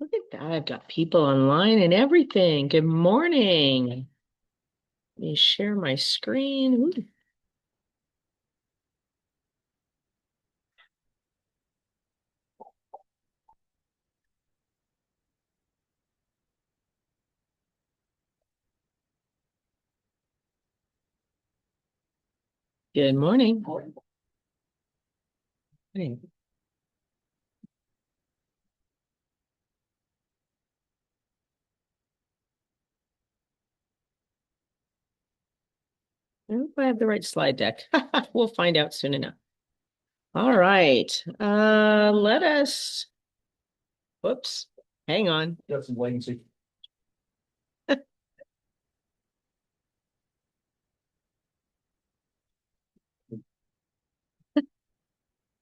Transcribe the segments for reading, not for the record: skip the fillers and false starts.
Look at that. I've got people online and everything. Good morning. Let me share my screen. Ooh. Good morning. Morning. I hope I have the right slide deck. We'll find out soon enough. All right. Let us, whoops, hang on. Got some latency.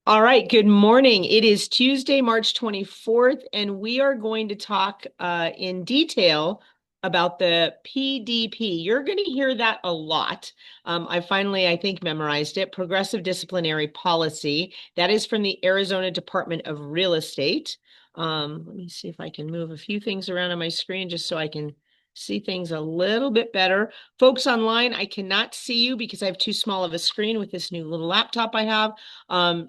All right, good morning. It is Tuesday, March 24th, and we are going to talk in detail about the PDP. You're going to hear that a lot. I finally, I think, memorized it. Progressive Disciplinary Policy. That is from the Arizona Department of Real Estate. Let me see if I can move a few things around on my screen just so I can see things a little bit better. Folks online, I cannot see you because I have too small of a screen with this new little laptop I have.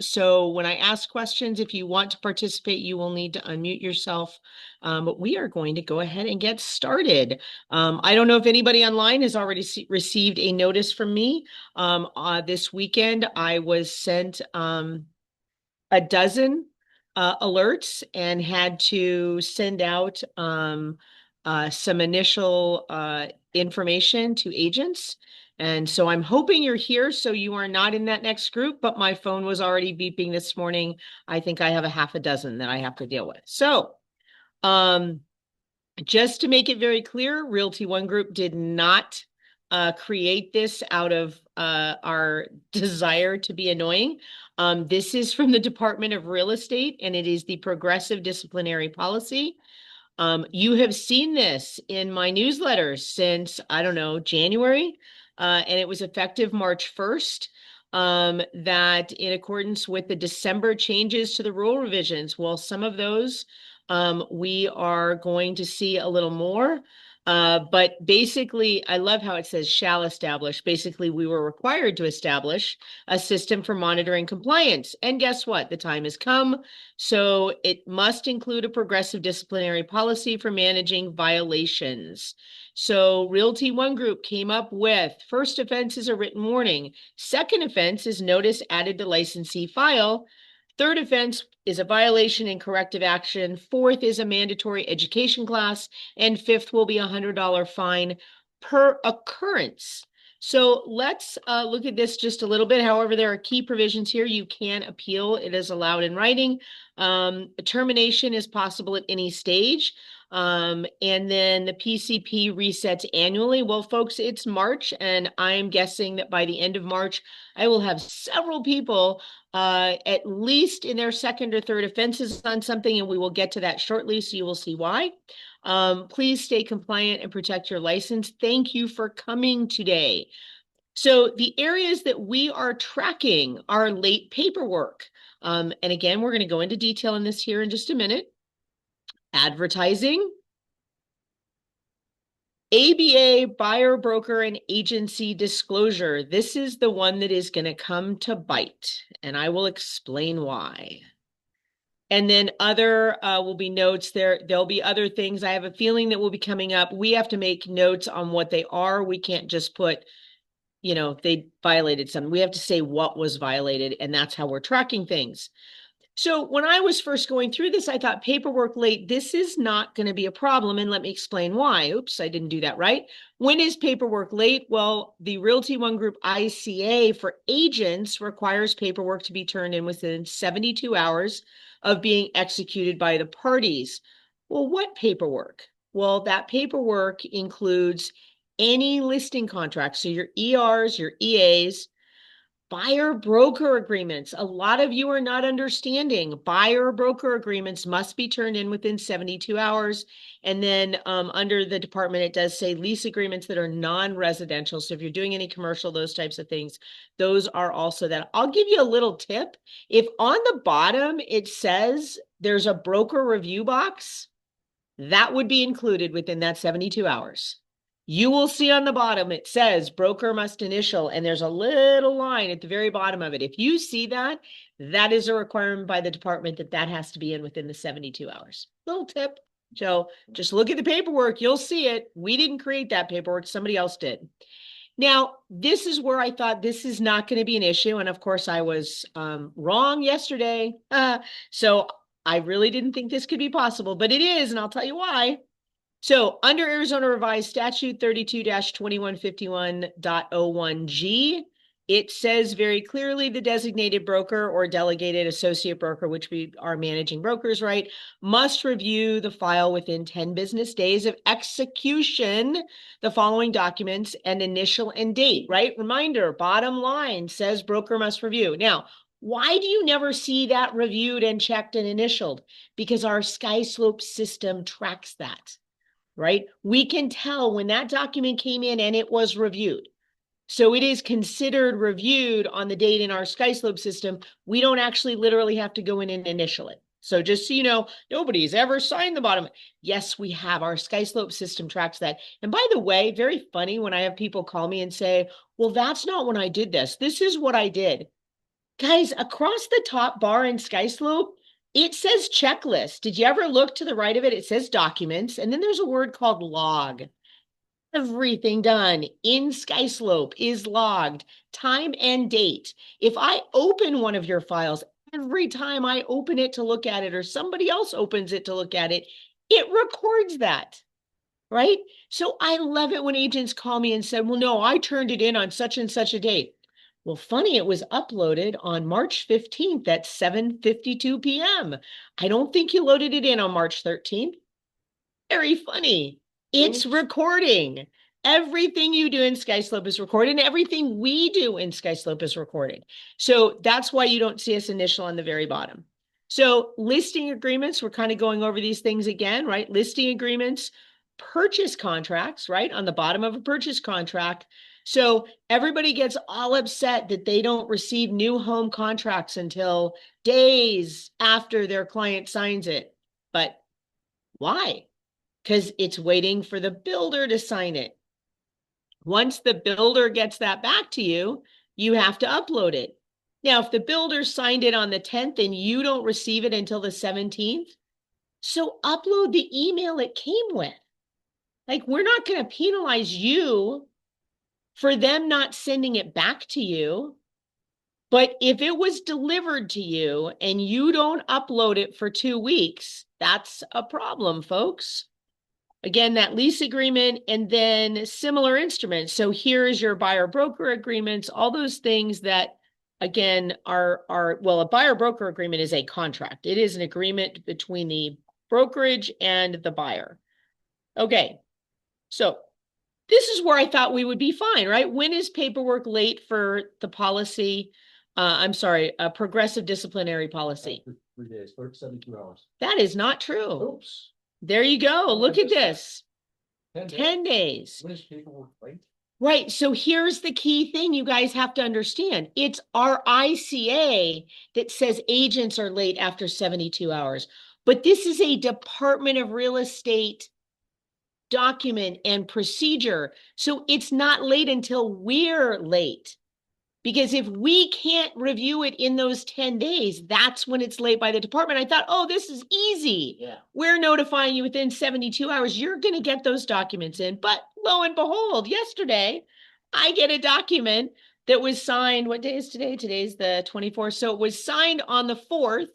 So when I ask questions, if you want to participate, you will need to unmute yourself. But we are going to go ahead and get started. I don't know if anybody online has already received a notice from me. This weekend, I was sent a dozen alerts and had to send out some initial information to agents. And so I'm hoping you're here so you are not in that next group, but my phone was already beeping this morning. I think I have a half a dozen that I have to deal with. So um, just to make it very clear, Realty One Group did not create this out of our desire to be annoying. This is from the Department of Real Estate, and it is the Progressive Disciplinary Policy. You have seen this in my newsletters since, I don't know, January, and it was effective March 1st. That in accordance with the December changes to the rule revisions, well, some of those we are going to see a little more. But basically, I love how it says shall establish. Basically, we were required to establish a system for monitoring compliance. And guess what? The time has come. So it must include a progressive disciplinary policy for managing violations. So Realty One Group came up with first offense is a written warning. Second offense is notice added to licensee file. Third offense is a violation and corrective action. Fourth is a mandatory education class. And fifth will be a $100 fine per occurrence. So let's look at this just a little bit. However, there are key provisions here. You can appeal. It is allowed in writing. Termination is possible at any stage. And then the PCP resets annually. Well, folks, it's March, and I'm guessing that by the end of March, I will have several people at least in their second or third offenses on something, and we will get to that shortly, so you will see why. Please stay compliant and protect your license. Thank you for coming today. So the areas that we are tracking are late paperwork. And again, we're going to go into detail in this here in just a minute. Advertising, ABA, buyer, broker, and agency disclosure. This is the one that is going to come to bite, and I will explain why. And then other will be notes there. There'll be other things. I have a feeling that will be coming up. We have to make notes on what they are. We can't just put, they violated something. We have to say what was violated, and that's how we're tracking things. So when I was first going through this, I thought paperwork late, this is not going to be a problem. And let me explain why. Oops, I didn't do that right. When is paperwork late? Well, the Realty One Group ICA for agents requires paperwork to be turned in within 72 hours of being executed by the parties. Well, what paperwork? Well, that paperwork includes any listing contracts. So your ERs, your EAs, buyer broker agreements. A lot of you are not understanding. Buyer broker agreements must be turned in within 72 hours. And then under the department, it does say lease agreements that are non-residential. So if you're doing any commercial, those types of things, those are also that. I'll give you a little tip. If on the bottom it says there's a broker review box, that would be included within that 72 hours. You will see on the bottom, it says broker must initial, and there's a little line at the very bottom of it. If you see that, that is a requirement by the department that has to be in within the 72 hours. Little tip. So just look at the paperwork. You'll see it. We didn't create that paperwork. Somebody else did. Now, this is where I thought this is not going to be an issue. And of course, I was wrong yesterday. So I really didn't think this could be possible, but it is. And I'll tell you why. So under Arizona Revised Statute 32-2151.01G, it says very clearly the designated broker or delegated associate broker, which we are managing brokers, right, must review the file within 10 business days of execution, the following documents and initial and date, right? Reminder, bottom line says broker must review. Now, why do you never see that reviewed and checked and initialed? Because our SkySlope system tracks that. Right? We can tell when that document came in and it was reviewed. So it is considered reviewed on the date in our SkySlope system. We don't actually literally have to go in and initial it. So just so you know, nobody's ever signed the bottom. Yes, we have. Our SkySlope system tracks that. And by the way, very funny when I have people call me and say, well, that's not when I did this. This is what I did. Guys, across the top bar in SkySlope, it says checklist. Did you ever look to the right of it? It says documents, and then there's a word called log. Everything done in SkySlope is logged, time and date. If I open one of your files, every time I open it to look at it or somebody else opens it to look at it, it records that, right? So I love it when agents call me and said, well, no, I turned it in on such and such a date. Well, funny, it was uploaded on March 15th at 7:52 p.m. I don't think you loaded it in on March 13th. Very funny. It's recording. Everything you do in SkySlope is recorded, and everything we do in SkySlope is recorded. So that's why you don't see us initial on the very bottom. So listing agreements, we're kind of going over these things again, right? Listing agreements, purchase contracts, right? On the bottom of a purchase contract. So everybody gets all upset that they don't receive new home contracts until days after their client signs it. But why? Because it's waiting for the builder to sign it. Once the builder gets that back to you, you have to upload it. Now, if the builder signed it on the 10th and you don't receive it until the 17th, so upload the email it came with. Like, we're not going to penalize you for them not sending it back to you. But if it was delivered to you and you don't upload it for 2 weeks, that's a problem, folks. Again, that lease agreement and then similar instruments. So here is your buyer broker agreements, all those things that, again, are well, a buyer broker agreement is a contract. It is an agreement between the brokerage and the buyer. Okay, so this is where I thought we would be fine, right? When is paperwork late for the policy? I'm sorry, a progressive disciplinary policy. 3 days, 72 hours. That is not true. Oops. There you go. Look at this. 10 days. When is paperwork late? Right. So here's the key thing you guys have to understand. It's our ICA that says agents are late after 72 hours. But this is a Department of Real Estate document and procedure. So it's not late until we're late. Because if we can't review it in those 10 days, that's when it's late by the department. I thought, oh, this is easy. Yeah. We're notifying you within 72 hours. You're going to get those documents in. But lo and behold, yesterday, I get a document that was signed. What day is today? Today's the 24th. So it was signed on the 4th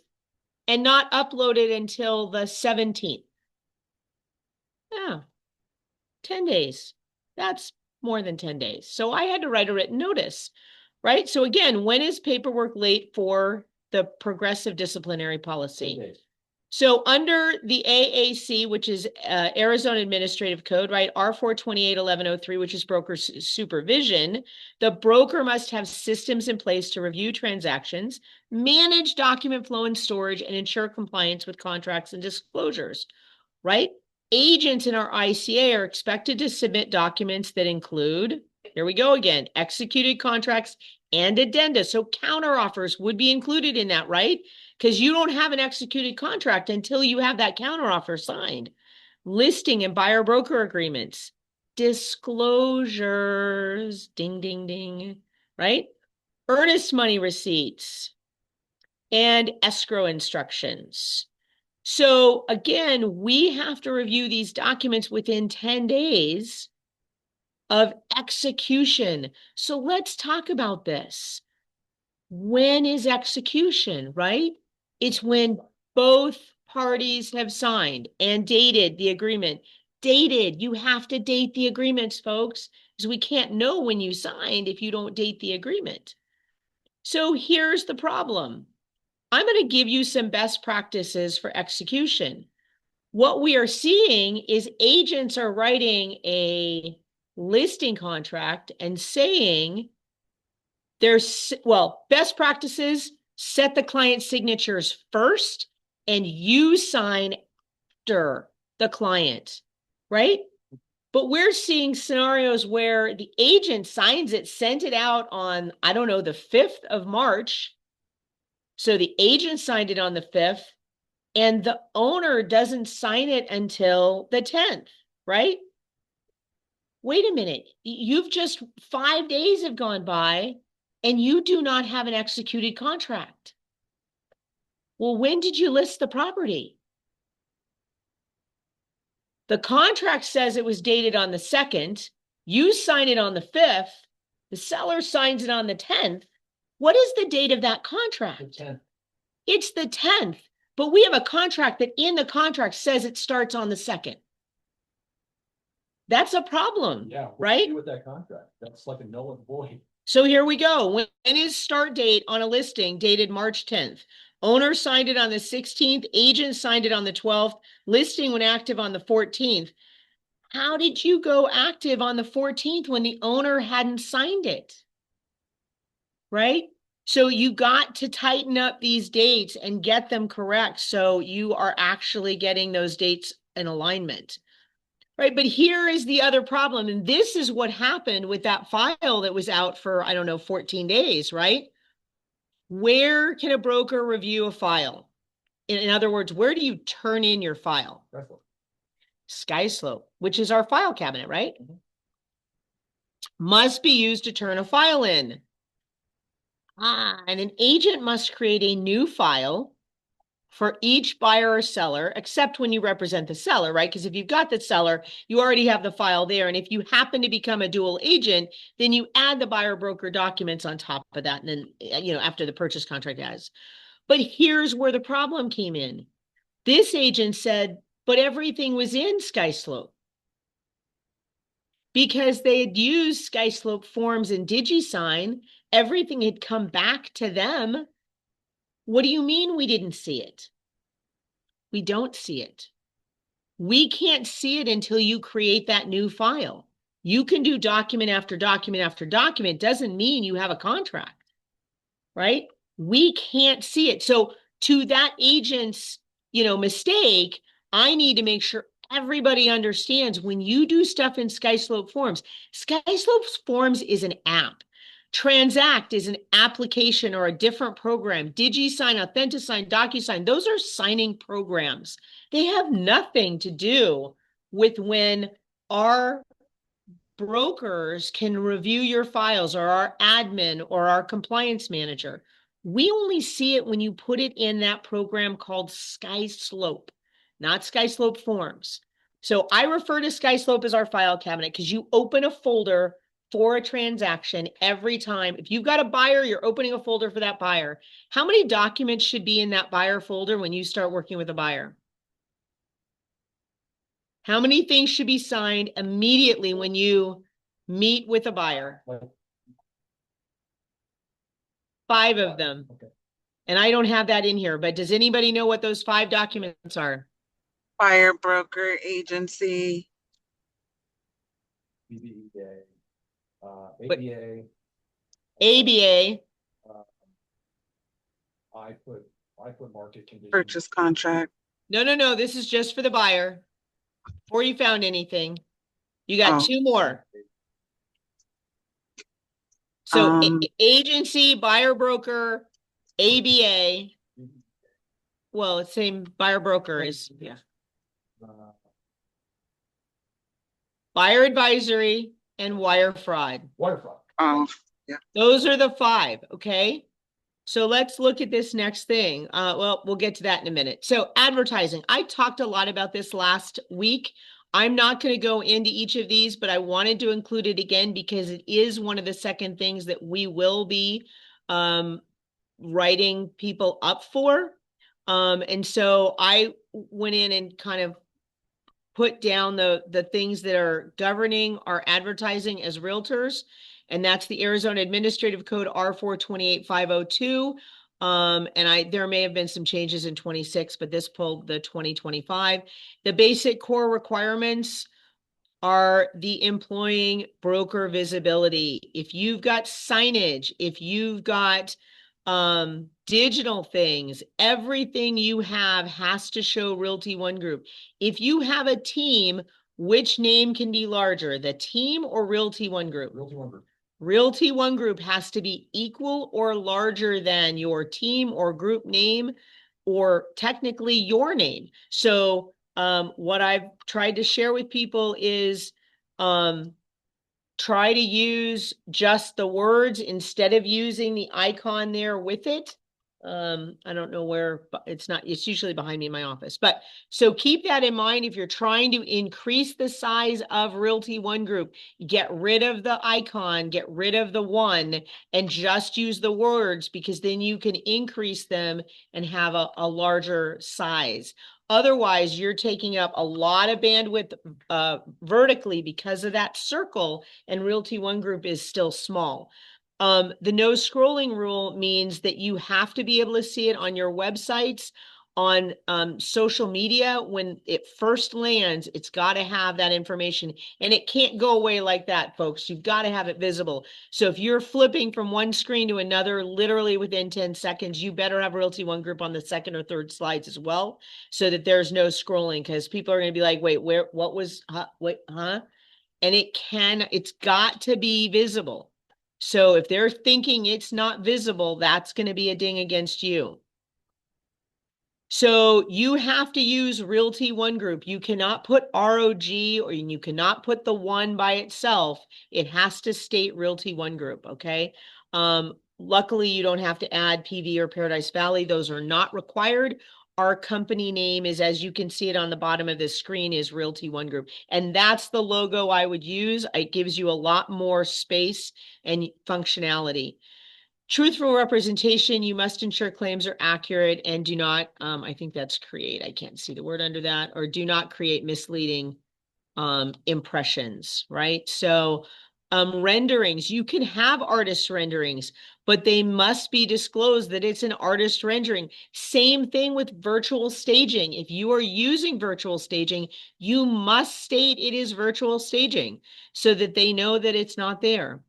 and not uploaded until the 17th. Yeah, 10 days. That's more than 10 days. So I had to write a written notice. Right? So again, when is paperwork late for the progressive disciplinary policy? So under the AAC, which is Arizona Administrative Code, right? R428-1103, which is broker supervision, the broker must have systems in place to review transactions, manage document flow and storage, and ensure compliance with contracts and disclosures, right? Agents in our ICA are expected to submit documents that include, here we go again, executed contracts and addenda. So counteroffers would be included in that, right? Because you don't have an executed contract until you have that counteroffer signed. listing and buyer broker agreements, disclosures, ding, ding, ding, right? Earnest money receipts, and escrow instructions. So again, we have to review these documents within 10 days of execution. So let's talk about this. When is execution, right? It's when both parties have signed and dated the agreement. Dated, you have to date the agreements, folks, because we can't know when you signed if you don't date the agreement. So here's the problem. I'm going to give you some best practices for execution. What we are seeing is agents are writing a listing contract and saying there's, well, best practices, set the client signatures first and you sign after the client, right? But we're seeing scenarios where the agent signs it, sent it out on, I don't know, the 5th of March. So the agent signed it on the 5th and the owner doesn't sign it until the 10th, right? Wait a minute. You've just 5 days have gone by and you do not have an executed contract. Well, when did you list the property? The contract says it was dated on the 2nd. You sign it on the 5th. The seller signs it on the 10th. What is the date of that contract? The 10th. It's the 10th, but we have a contract that in the contract says it starts on the 2nd. That's a problem, Yeah, right? with that contract, that's like a null and void. So here we go. When is start date on a listing dated March 10th? Owner signed it on the 16th. Agent signed it on the 12th. Listing went active on the 14th. How did you go active on the 14th when the owner hadn't signed it? Right? So you got to tighten up these dates and get them correct so you are actually getting those dates in alignment. Right, but here is the other problem, and this is what happened with that file that was out for, I don't know, 14 days, right? Where can a broker review a file? In other words, where do you turn in your file? SkySlope, which is our file cabinet, right? Mm-hmm. Must be used to turn a file in. And an agent must create a new file for each buyer or seller, except when you represent the seller, right? Because if you've got the seller, you already have the file there. And if you happen to become a dual agent, then you add the buyer broker documents on top of that. And then, after the purchase contract has. But here's where the problem came in. This agent said, but everything was in SkySlope. Because they had used SkySlope forms and DigiSign, everything had come back to them. What do you mean we didn't see it? We don't see it. We can't see it until you create that new file. You can do document after document after document. Doesn't mean you have a contract, right? We can't see it. So to that agent's, mistake, I need to make sure everybody understands when you do stuff in SkySlope Forms, SkySlope Forms is an app. Transact is an application or a different program. DigiSign, AuthentiSign, DocuSign, those are signing programs. They have nothing to do with when our brokers can review your files or our admin or our compliance manager. We only see it when you put it in that program called SkySlope, not SkySlope Forms. So I refer to SkySlope as our file cabinet because you open a folder for a transaction every time. If you've got a buyer, you're opening a folder for that buyer. How many documents should be in that buyer folder when you start working with a buyer? How many things should be signed immediately when you meet with a buyer? 5 of them. Okay. And I don't have that in here, but does anybody know what those 5 documents are? Buyer broker agency. BBEA, ABA. ABA. I put market conditions. Purchase contract. No. This is just for the buyer. Before you found anything, you got 2 more. So agency, buyer broker, ABA. Well, it's same buyer broker is, yeah. Buyer advisory, and wire fraud. Wire fraud. Oh, yeah. Those are the 5, okay? So let's look at this next thing. Well, we'll get to that in a minute. So advertising, I talked a lot about this last week. I'm not going to go into each of these, but I wanted to include it again because it is one of the second things that we will be writing people up for. And so I went in and kind of put down the things that are governing our advertising as realtors. And that's the Arizona Administrative Code R428502. And there may have been some changes in 26, but this pulled the 2025. The basic core requirements are the employing broker visibility. If you've got signage, if you've got digital things, everything you have has to show Realty One Group. If you have a team, which name can be larger, the team or Realty One Group? Realty One Group. Realty One Group has to be equal or larger than your team or group name, or technically your name. So what I've tried to share with people is try to use just the words instead of using the icon there with it. I don't know where, but it's usually behind me in my office. But so keep that in mind if you're trying to increase the size of Realty One Group. Get rid of the icon, get rid of the one, and just use the words, because then you can increase them and have a larger size. Otherwise, you're taking up a lot of bandwidth vertically because of that circle, and Realty One Group is still small. The no scrolling rule means that you have to be able to see it on your websites, on social media. When it first lands, it's got to have that information, and it can't go away like that, folks. You've got to have it visible. So if you're flipping from one screen to another, literally within 10 seconds, you better have Realty One Group on the second or third slides as well, so that there's no scrolling, because people are going to be like, wait, what was, wait, huh? And it's got to be visible. So if they're thinking it's not visible, that's going to be a ding against you. So you have to use Realty One Group. You cannot put ROG, or you cannot put the one by itself. It has to state Realty One Group, okay? Luckily, you don't have to add PV or Paradise Valley. Those are not required. Our company name is, as you can see it on the bottom of this screen, is Realty One Group. And that's the logo I would use. It gives you a lot more space and functionality. Truthful representation, you must ensure claims are accurate and do not, I think that's create, I can't see the word under that, or do not create misleading impressions, right? So renderings, you can have artist renderings, but they must be disclosed that it's an artist rendering. Same thing with virtual staging. If you are using virtual staging, you must state it is virtual staging so that they know that it's not there.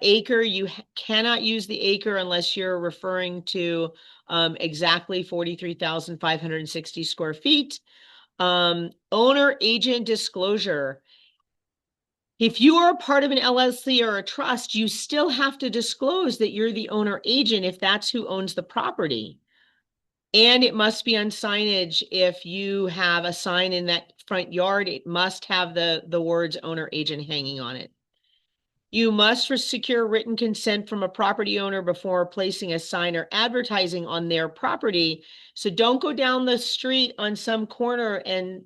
Acre, you cannot use the acre unless you're referring to exactly 43,560 square feet. Owner agent disclosure. If you are a part of an LLC or a trust, you still have to disclose that you're the owner agent if that's who owns the property. And it must be on signage. If you have a sign in that front yard, it must have the words owner agent hanging on it. You must secure written consent from a property owner before placing a sign or advertising on their property. So don't go down the street on some corner and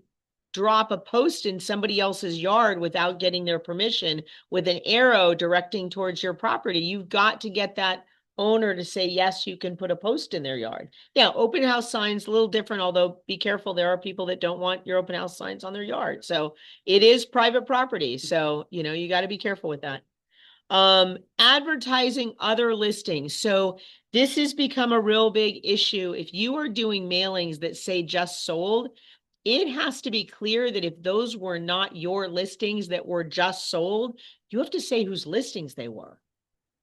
drop a post in somebody else's yard without getting their permission with an arrow directing towards your property. You've got to get that owner to say, yes, you can put a post in their yard. Yeah, open house signs, a little different, although be careful. There are people that don't want your open house signs on their yard. So it is private property. So, you got to be careful with that. Advertising other listings. So this has become a real big issue. If you are doing mailings that say just sold, it has to be clear that if those were not your listings that were just sold, you have to say whose listings they were.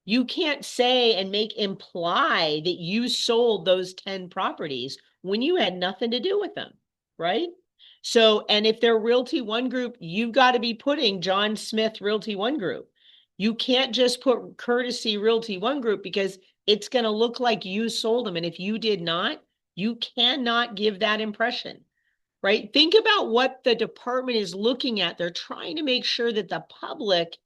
You can't say and imply that you sold those 10 properties when you had nothing to do with them, right? So, and if they're Realty One Group, you've got to be putting John Smith Realty One Group. You can't just put Courtesy Realty One Group, because it's going to look like you sold them. And if you did not, you cannot give that impression, right? Think about what the department is looking at. They're trying to make sure that the public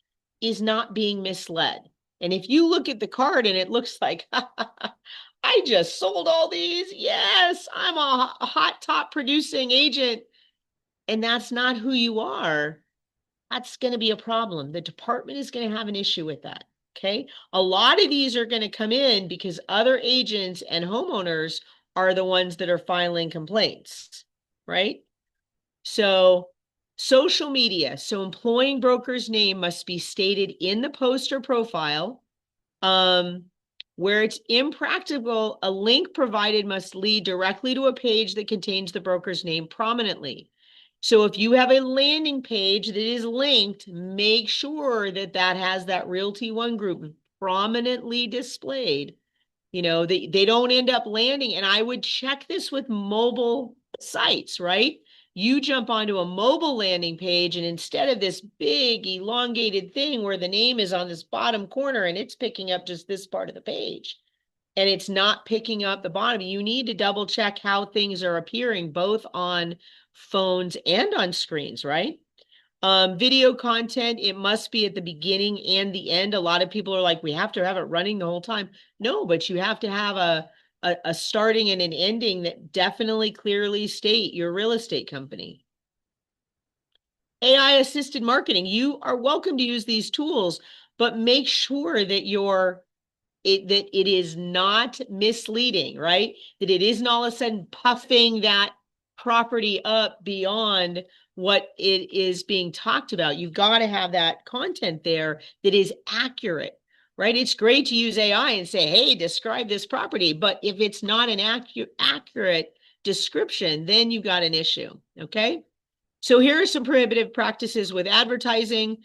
is not being misled. And if you look at the card and it looks like, I just sold all these. Yes, I'm a hot top producing agent. And that's not who you are. That's going to be a problem. The department is going to have an issue with that. Okay. A lot of these are going to come in because other agents and homeowners are the ones that are filing complaints, right? So social media. So employing broker's name must be stated in the post or profile. Where it's impractical, a link provided must lead directly to a page that contains the broker's name prominently. So if you have a landing page that is linked, make sure that that has that Realty One group prominently displayed. You know, they don't end up landing. And I would check this with mobile sites, right? You jump onto a mobile landing page, and instead of this big elongated thing where the name is on this bottom corner and it's picking up just this part of the page, and it's not picking up the bottom, you need to double check how things are appearing both on phones and on screens, right? Video content, it must be at the beginning and the end. A lot of people are like, we have to have it running the whole time. No, but you have to have a starting and an ending that definitely clearly state your real estate company. AI assisted marketing, you are welcome to use these tools, but make sure that it is not misleading, right? That it isn't all of a sudden puffing that property up beyond what it is being talked about. You've got to have that content there that is accurate, right? It's great to use AI and say, hey, describe this property. But if it's not an accurate description, then you've got an issue, okay? So here are some prohibitive practices with advertising.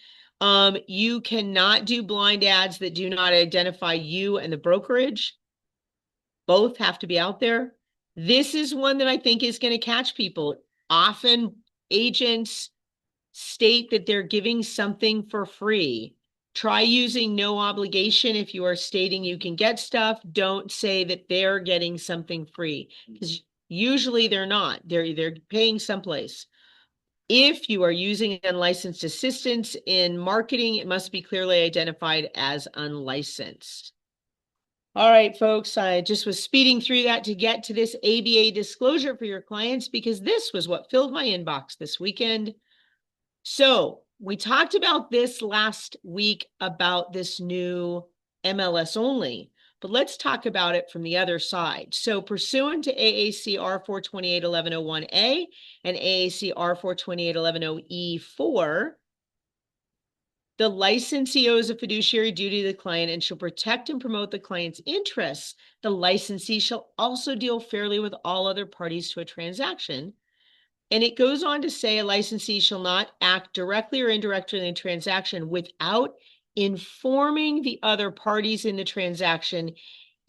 You cannot do blind ads that do not identify you and the brokerage. Both have to be out there. This is one that I think is going to catch people. Often agents state that they're giving something for free. Try using no obligation if you are stating you can get stuff. Don't say that they're getting something free, because usually they're not. They're paying someplace. If you are using unlicensed assistance in marketing, it must be clearly identified as unlicensed. All right, folks, I just was speeding through that to get to this ABA disclosure for your clients because this was what filled my inbox this weekend. So we talked about this last week about this new MLS only, but let's talk about it from the other side. So pursuant to AAC R428-1101A and AAC R428-1101E4, the licensee owes a fiduciary duty to the client and shall protect and promote the client's interests. The licensee shall also deal fairly with all other parties to a transaction. And it goes on to say a licensee shall not act directly or indirectly in a transaction without informing the other parties in the transaction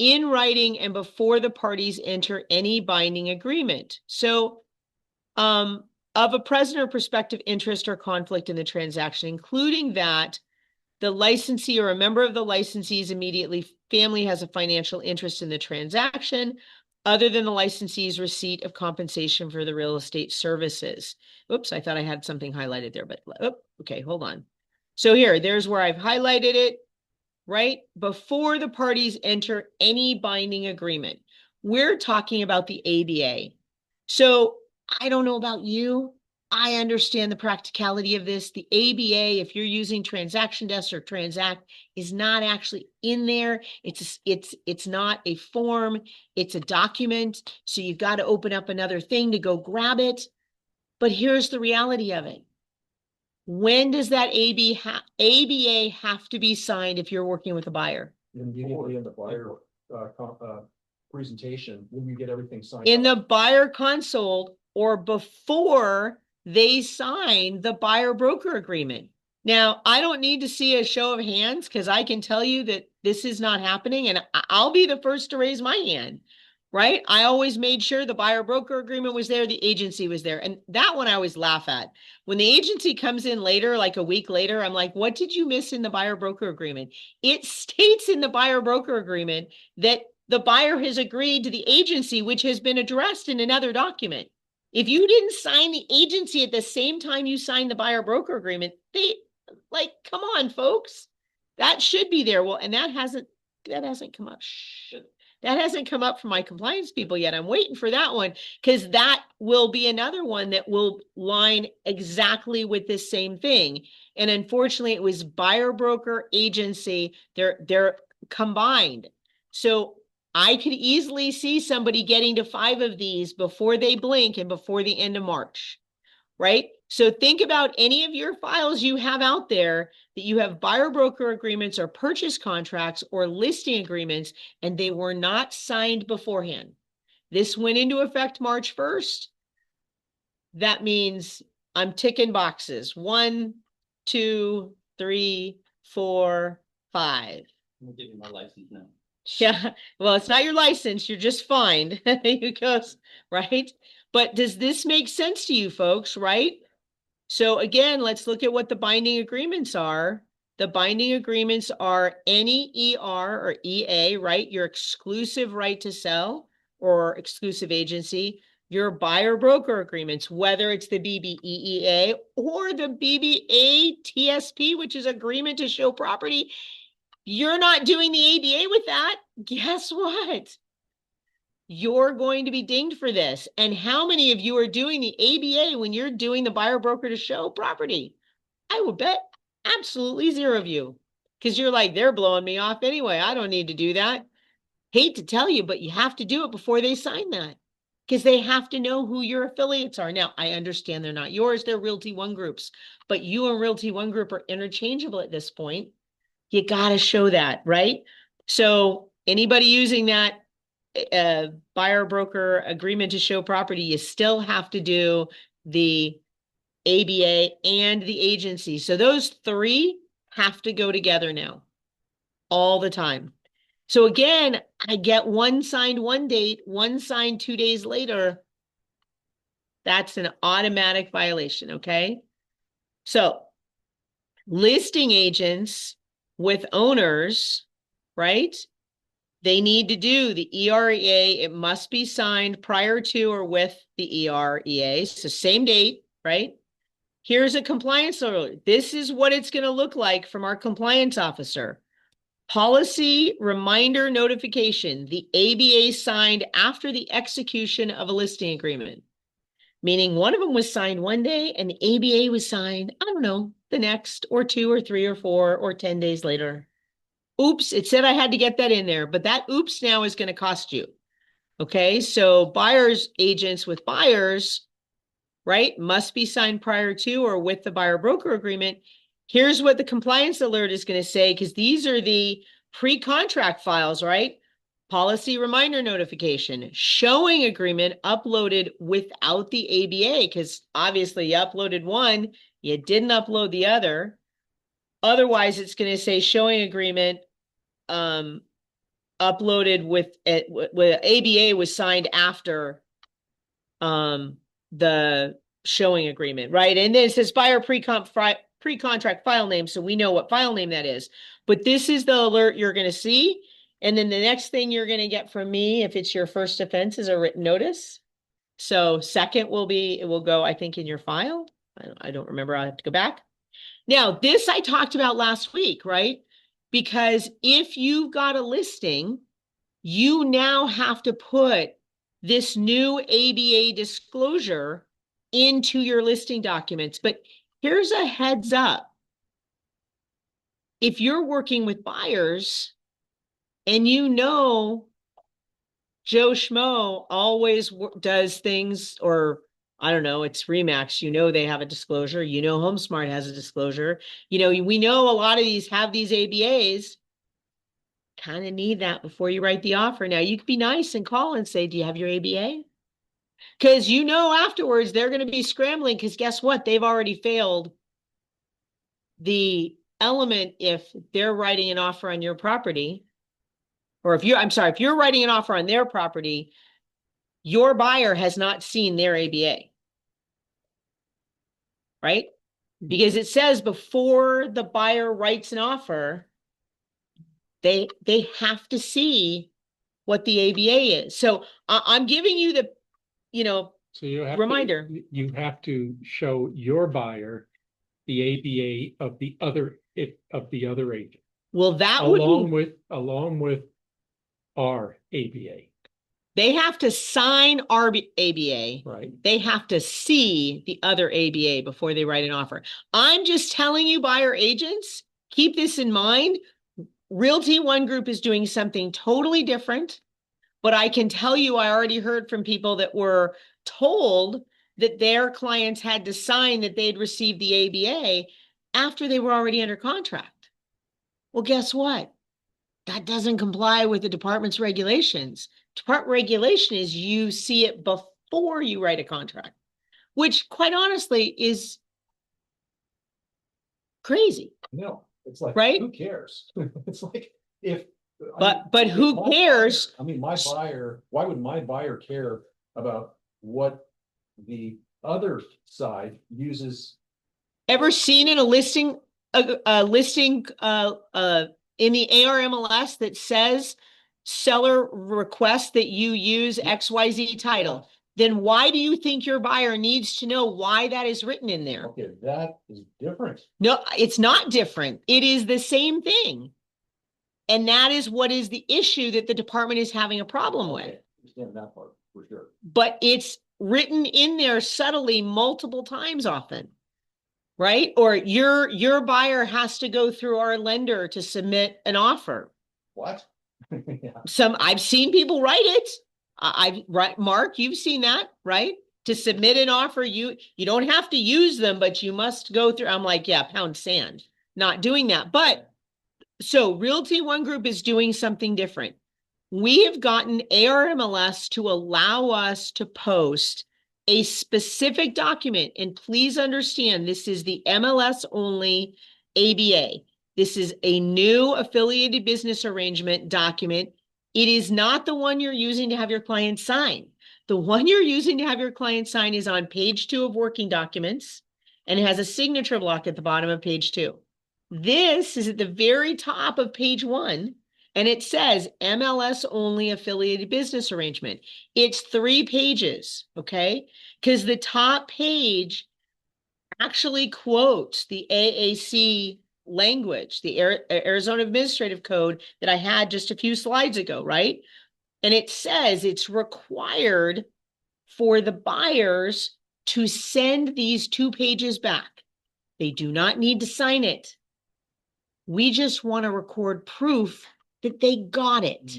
in writing and before the parties enter any binding agreement. So, of a present or prospective interest or conflict in the transaction, including that the licensee or a member of the licensee's immediately family has a financial interest in the transaction, other than the licensee's receipt of compensation for the real estate services. Oops, I thought I had something highlighted there, but okay, hold on. So there's where I've highlighted it, right? Before the parties enter any binding agreement. We're talking about the ABA. So I don't know about you. I understand the practicality of this. The ABA, if you're using Transaction Desk or Transact, is not actually in there. It's not a form. It's a document. So you've got to open up another thing to go grab it. But here's the reality of it. When does that ABA have to be signed if you're working with a buyer? Immediately in the buyer presentation, when you get everything signed. In the buyer console or before they sign the buyer broker agreement. Now, I don't need to see a show of hands because I can tell you that this is not happening, and I'll be the first to raise my hand, right? I always made sure the buyer broker agreement was there, the agency was there. And that one I always laugh at. When the agency comes in later, like a week later, I'm like, what did you miss in the buyer broker agreement? It states in the buyer broker agreement that the buyer has agreed to the agency, which has been addressed in another document. If you didn't sign the agency at the same time you signed the buyer broker agreement, come on, folks. That should be there. Well, and that hasn't come up. That hasn't come up from my compliance people yet. I'm waiting for that one because that will be another one that will line exactly with this same thing. And unfortunately, it was buyer broker agency. They're combined. So I could easily see somebody getting to 5 of these before they blink and before the end of March, right? So think about any of your files you have out there that you have buyer broker agreements or purchase contracts or listing agreements, and they were not signed beforehand. This went into effect March 1st. That means I'm ticking boxes. 1, 2, 3, 4, 5. I'm gonna give you my license now. Yeah, well, it's not your license. You're just fined. You goes, right? But does this make sense to you folks, right? So again, let's look at what the binding agreements are. The binding agreements are any ER or EA, right? Your exclusive right to sell or exclusive agency, your buyer broker agreements, whether it's the BBEEA or the BBA TSP, which is agreement to show property. You're not doing the ABA with that. Guess what? You're going to be dinged for this. And how many of you are doing the ABA when you're doing the buyer broker to show property? I would bet absolutely 0 of you, because you're like, they're blowing me off anyway. I don't need to do that. Hate to tell you, but you have to do it before they sign that, because they have to know who your affiliates are. Now, I understand they're not yours, they're Realty One groups, but you and Realty One Group are interchangeable at this point. You got to show that, right? So anybody using that buyer broker agreement to show property, you still have to do the ABA and the agency. So those 3 have to go together now all the time. So again, I get one signed one date, one signed 2 days later. That's an automatic violation, okay? So listing agents with owners, right? They need to do the EREA. It must be signed prior to or with the EREA. So same date, right? Here's a compliance alert. This is what it's going to look like from our compliance officer. Policy reminder notification. The ABA signed after the execution of a listing agreement. Meaning one of them was signed one day and the ABA was signed, I don't know, the next or 2 or 3 or 4 or 10 days later. Oops, it said I had to get that in there, but that oops now is going to cost you. Okay, so buyers agents with buyers, right, must be signed prior to or with the buyer broker agreement. Here's what the compliance alert is going to say, because these are the pre-contract files, right? Policy reminder notification, showing agreement uploaded without the ABA, because obviously you uploaded one, you didn't upload the other. Otherwise, it's going to say showing agreement uploaded with it, with ABA was signed after the showing agreement, right? And then it says buyer pre-contract file name, so we know what file name that is. But this is the alert you're going to see. And then the next thing you're going to get from me, if it's your first offense, is a written notice. So second will be, it will go, I think, in your file. I don't remember. I'll have to go back. Now, this I talked about last week, right? Because if you've got a listing, you now have to put this new ABA disclosure into your listing documents. But here's a heads up. If you're working with buyers and you know Joe Schmo always does things, or I don't know, it's Remax, you know they have a disclosure, you know HomeSmart has a disclosure, you know, we know a lot of these have these ABAs. Kind of need that before you write the offer. Now, you could be nice and call and say, do you have your ABA? Because you know afterwards they're going to be scrambling, because guess what? They've already failed the element if they're writing an offer on your property, or if you're writing an offer on their property, your buyer has not seen their ABA, right? Because it says before the buyer writes an offer, they have to see what the ABA is. So I'm giving you the, So you have Reminder. you have to show your buyer the ABA of the other agent, Well, that would be, along with our ABA, they have to sign our ABA. right? They have to see the other ABA before they write an offer. I'm just telling you, buyer agents, keep this in mind. Realty One Group is doing something totally different, but I can tell you, I already heard from people that were told that their clients had to sign that they'd received the ABA after they were already under contract. Well, guess what? That doesn't comply with the department's regulations. Department regulation is you see it before you write a contract, which quite honestly is crazy. No, it's like, right? Who cares? It's like if. But who cares? My buyer, why would my buyer care about what the other side uses? Ever seen in a listing, a listing in the ARMLS that says seller requests that you use XYZ title? Then why do you think your buyer needs to know why that is written in there? Okay, that is different. No, it's not different. It is the same thing. And that is what is the issue that the department is having a problem with. Okay, understand that part for sure. But it's written in there subtly multiple times often, right? Or your buyer has to go through our lender to submit an offer. What? Yeah. I've seen people write it. Right, Mark, you've seen that, right? To submit an offer, you don't have to use them, but you must go through. I'm like, yeah, pound sand, not doing that. But so Realty One Group is doing something different. We have gotten ARMLS to allow us to post a specific document. And please understand, this is the MLS only ABA. This is a new affiliated business arrangement document. It is not the one you're using to have your client sign. The one you're using to have your client sign is on page 2 of working documents, and it has a signature block at the bottom of page 2. This is at the very top of page 1, and it says MLS only affiliated business arrangement. It's 3 pages, okay? Because the top page actually quotes the AAC language, the Arizona Administrative Code that I had just a few slides ago, right? And it says it's required for the buyers to send these 2 pages back. They do not need to sign it. We just want to record proof that they got it.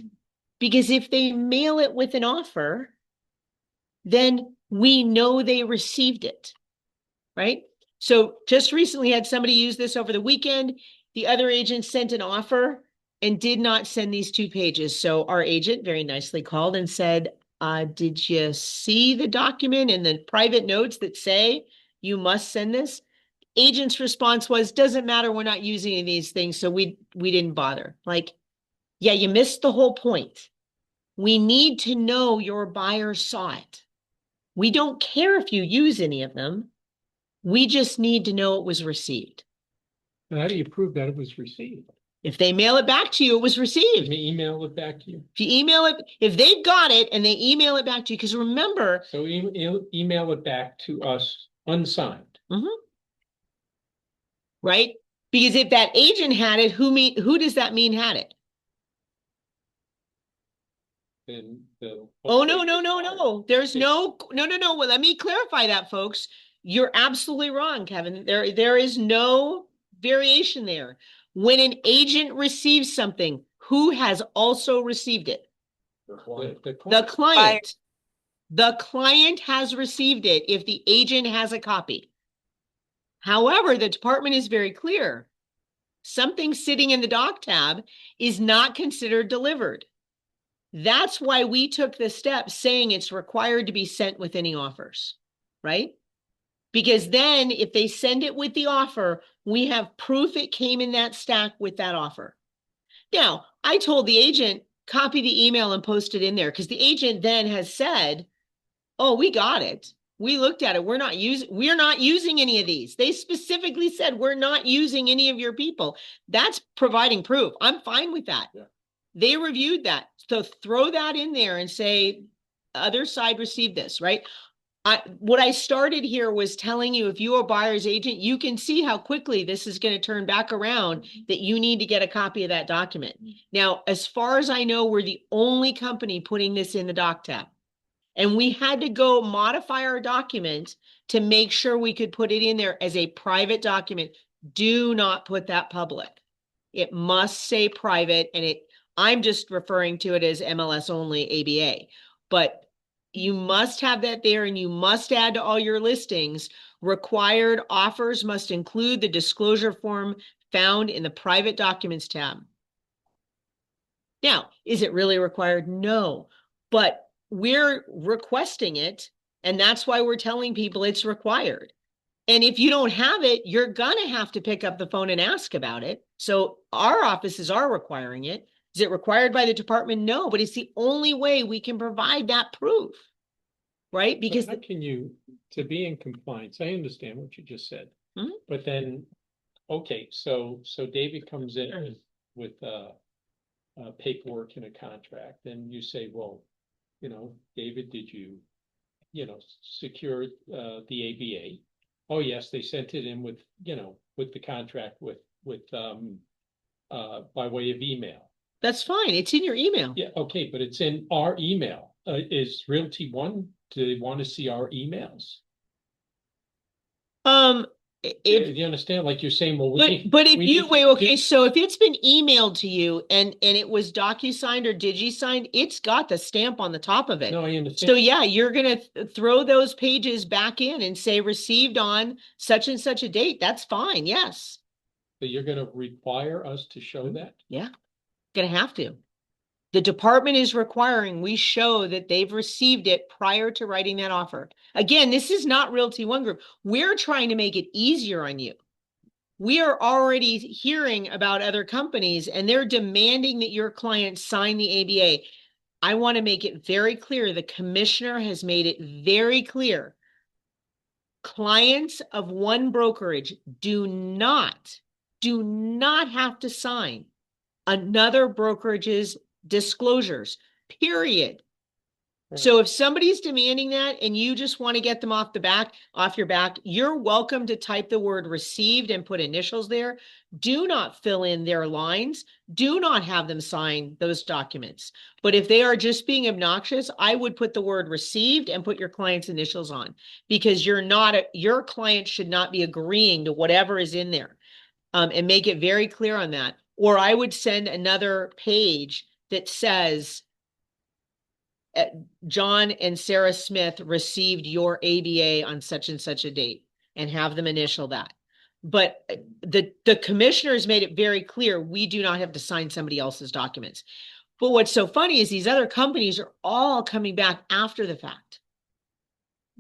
Because if they mail it with an offer, then we know they received it, right? So just recently had somebody use this over the weekend. The other agent sent an offer and did not send these 2 pages. So our agent very nicely called and said, did you see the document and the private notes that say you must send this? Agent's response was, doesn't matter, we're not using any of these things, so we didn't bother. Like, yeah, you missed the whole point. We need to know your buyer saw it. We don't care if you use any of them. We just need to know it was received. And how do you prove that it was received? If they mail it back to you, it was received. Let me email it back to you. If you email it, if they've got it and they email it back to you, because remember. So email it back to us unsigned. Right? Because if that agent had it, who does that mean had it? Then Oh, no. There's no. Well, let me clarify that, folks. You're absolutely wrong, Kevin. There is no variation there. When an agent receives something, who has also received it? The client. The client has received it if the agent has a copy. However, the department is very clear. Something sitting in the doc tab is not considered delivered. That's why we took the step saying it's required to be sent with any offers, right? Because then if they send it with the offer, we have proof it came in that stack with that offer. Now, I told the agent, copy the email and post it in there, because the agent then has said, oh, we got it. We looked at it. We're not using any of these. They specifically said, we're not using any of your people. That's providing proof. I'm fine with that. Yeah. They reviewed that. So throw that in there and say, other side received this, right? what I started here was telling you, if you're a buyer's agent, you can see how quickly this is going to turn back around, that you need to get a copy of that document. Now, as far as I know, we're the only company putting this in the doc tab. And we had to go modify our document to make sure we could put it in there as a private document. Do not put that public. It must say private, and I'm just referring to it as MLS only ABA. But you must have that there, and you must add to all your listings. Required offers must include the disclosure form found in the private documents tab. Now, is it really required? No, but we're requesting it, and that's why we're telling people it's required. And if you don't have it, you're gonna have to pick up the phone and ask about it. So our offices are requiring it. Is it required by the department? No, but it's the only way we can provide that proof, right? Because How can you, to be in compliance, I understand what you just said. Mhm. But then, okay, so David comes in with paperwork and a contract, and you say, well, David, did you, secure the ABA? Oh, yes, they sent it in with, with the contract with by way of email. that's fine. It's in your email. Yeah, okay, but it's in our email. Is Realty One, do they want to see our emails? If You understand? Like you're saying, well, but if we you need- wait, okay, so if it's been emailed to you and it was DocuSigned or DigiSigned, it's got the stamp on the top of it. No, I So understand. yeah, you're gonna throw those pages back in and say received on such and such a date. That's fine. Yes, But you're gonna require us to show that? yeah, gonna have to. The department is requiring we show that they've received it prior to writing that offer. Again, this is not Realty One Group. We're trying to make it easier on you. We are already hearing about other companies, and they're demanding that your client sign the ABA. I want to make it very clear. The commissioner has made it very clear. Clients of one brokerage do not have to sign another brokerage's disclosures, period. So if somebody's demanding that and you just want to get them off your back, you're welcome to type the word received and put initials there. Do not fill in their lines. Do not have them sign those documents. But if they are just being obnoxious, I would put the word received and put your client's initials on, because your client should not be agreeing to whatever is in there. And make it very clear on that. Or I would send another page that says, John and Sarah Smith received your ABA on such and such a date, and have them initial that. But the commissioners made it very clear, we do not have to sign somebody else's documents. But what's so funny is these other companies are all coming back after the fact.